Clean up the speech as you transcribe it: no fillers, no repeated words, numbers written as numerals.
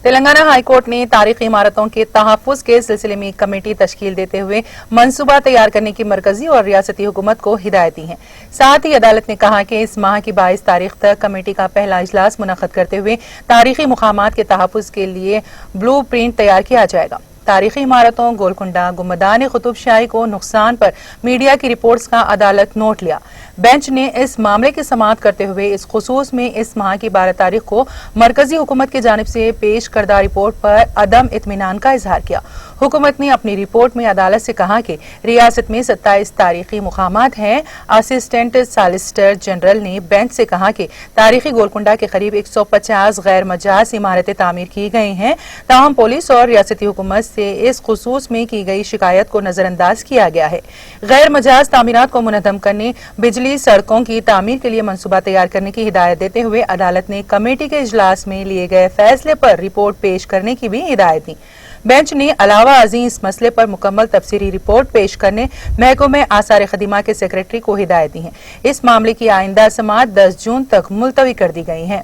Telangana high court نے تاریخی عمارتوں کے تحفظ کے سلسلے میں کمیٹی تشکیل دیتے ہوئے منصوبہ تیار کرنے کی مرکزی اور ریاستی حکومت کو ہدایت دی ہیں۔ ساتھ ہی عدالت نے کہا کہ اس ماہ کی 22 تاریخ تک کمیٹی کا پہلا اجلاس منعقد کرتے ہوئے تاریخی مقامات کے تحفظ کے لیے بلو پرنٹ تیار کیا جائے گا۔ تاریخی عمارتوں گولکنڈہ گنبدان قطب شاہی کو نقصان پر میڈیا کی رپورٹس کا عدالت نوٹ لیا۔ بینچ نے اس معاملے کی سماعت کرتے ہوئے اس خصوص میں اس ماہ کی 12 تاریخ کو مرکزی حکومت کی جانب سے پیش کردہ رپورٹ پر عدم اطمینان کا اظہار کیا۔ حکومت نے اپنی رپورٹ میں عدالت سے کہا کہ ریاست میں 27 تاریخی مقامات ہیں۔ اسسٹنٹ سالیسیٹر جنرل نے بینچ سے کہا کہ تاریخی گولکنڈہ کے قریب 150 غیر مجاز عمارتیں تعمیر کی گئی ہیں، تاہم پولیس اور ریاستی حکومت سے اس خصوص میں کی گئی شکایت کو نظر انداز کیا گیا ہے۔ غیر مجاز تعمیرات کو منہدم کرنے، بجلی، سڑکوں کی تعمیر کے لیے منصوبہ تیار کرنے کی ہدایت دیتے ہوئے عدالت نے کمیٹی کے اجلاس میں لیے گئے فیصلے پر رپورٹ پیش کرنے کی بھی ہدایت دی۔ بینچ نے علاوہ ازیں اس مسئلے پر مکمل تفصیلی رپورٹ پیش کرنے محکمہ آثار قدیمہ کے سیکریٹری کو ہدایت دی ہے۔ اس معاملے کی آئندہ سماعت 10 جون تک ملتوی کر دی گئی ہے۔